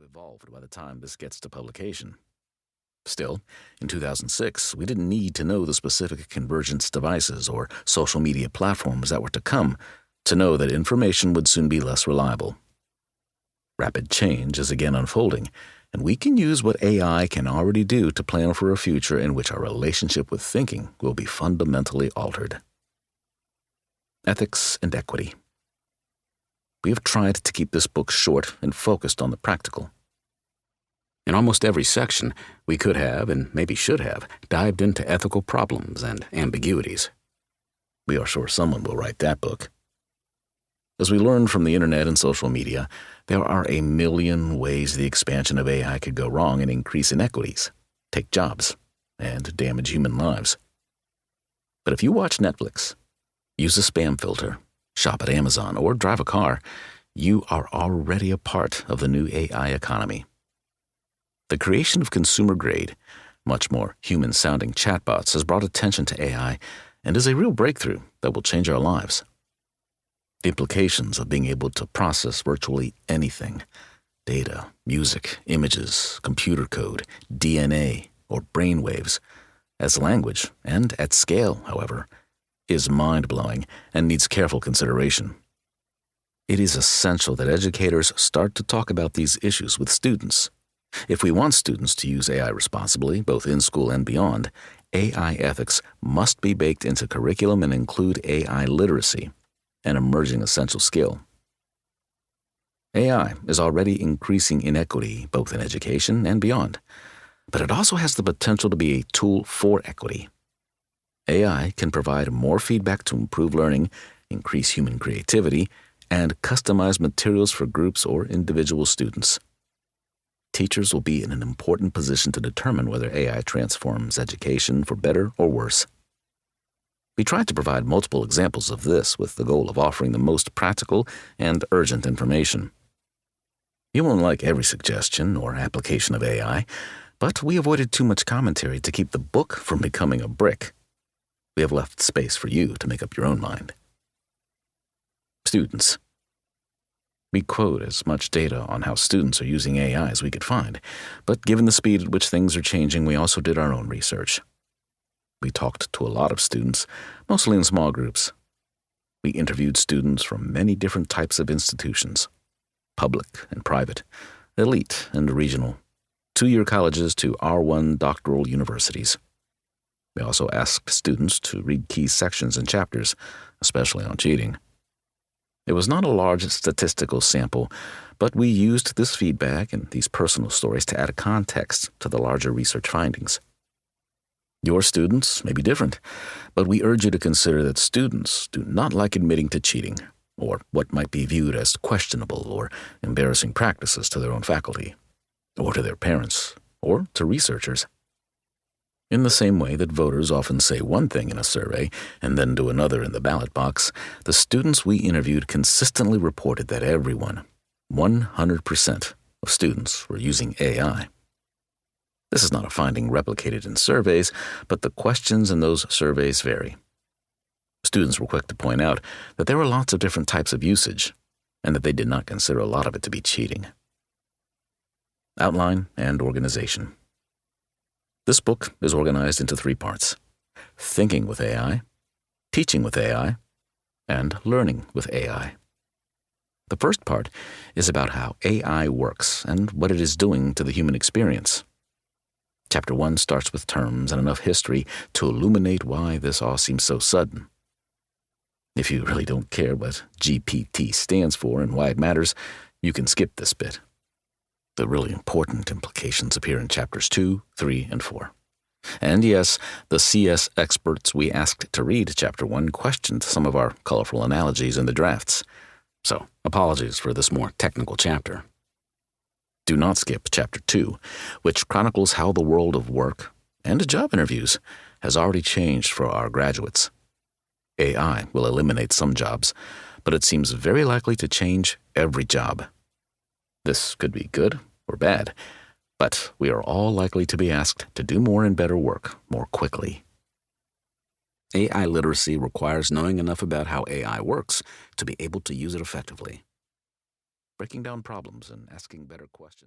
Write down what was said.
evolved by the time this gets to publication. Still, in 2006, we didn't need to know the specific convergence devices or social media platforms that were to come to know that information would soon be less reliable. Rapid change is again unfolding, and we can use what AI can already do to plan for a future in which our relationship with thinking will be fundamentally altered. Ethics and Equity. We have tried to keep this book short and focused on the practical. In almost every section, we could have, and maybe should have, dived into ethical problems and ambiguities. We are sure someone will write that book. As we learned from the internet and social media, there are a million ways the expansion of AI could go wrong and increase inequities, take jobs, and damage human lives. But if you watch Netflix, use a spam filter, shop at Amazon, or drive a car, you are already a part of the new AI economy. The creation of consumer-grade, much more human-sounding chatbots has brought attention to AI and is a real breakthrough that will change our lives. The implications of being able to process virtually anything, data, music, images, computer code, DNA, or brainwaves, as language and at scale, however, is mind-blowing and needs careful consideration. It is essential that educators start to talk about these issues with students. If we want students to use AI responsibly, both in school and beyond, AI ethics must be baked into curriculum and include AI literacy, an emerging essential skill. AI is already increasing inequity both in education and beyond, but it also has the potential to be a tool for equity. AI can provide more feedback to improve learning, increase human creativity, and customize materials for groups or individual students. Teachers will be in an important position to determine whether AI transforms education for better or worse. We tried to provide multiple examples of this with the goal of offering the most practical and urgent information. You won't like every suggestion or application of AI, but we avoided too much commentary to keep the book from becoming a brick. We have left space for you to make up your own mind. Students. We quote as much data on how students are using AI as we could find, but given the speed at which things are changing, we also did our own research. We talked to a lot of students, mostly in small groups. We interviewed students from many different types of institutions, public and private, elite and regional, two-year colleges to R1 doctoral universities. We also asked students to read key sections and chapters, especially on cheating. It was not a large statistical sample, but we used this feedback and these personal stories to add a context to the larger research findings. Your students may be different, but we urge you to consider that students do not like admitting to cheating or what might be viewed as questionable or embarrassing practices to their own faculty, or to their parents, or to researchers. In the same way that voters often say one thing in a survey and then do another in the ballot box, the students we interviewed consistently reported that everyone, 100% of students, were using AI. This is not a finding replicated in surveys, but the questions in those surveys vary. Students were quick to point out that there were lots of different types of usage, and that they did not consider a lot of it to be cheating. Outline and organization. This book is organized into 3 parts: Thinking with AI, Teaching with AI, and Learning with AI. The first part is about how AI works and what it is doing to the human experience. Chapter 1 starts with terms and enough history to illuminate why this all seems so sudden. If you really don't care what GPT stands for and why it matters, you can skip this bit. The really important implications appear in chapters 2, 3, and 4. And yes, the CS experts we asked to read chapter 1 questioned some of our colorful analogies in the drafts. So, apologies for this more technical chapter. Do not skip chapter 2, which chronicles how the world of work and job interviews has already changed for our graduates. AI will eliminate some jobs, but it seems very likely to change every job. This could be good or bad, but we are all likely to be asked to do more and better work more quickly. AI literacy requires knowing enough about how AI works to be able to use it effectively. Breaking down problems and asking better questions.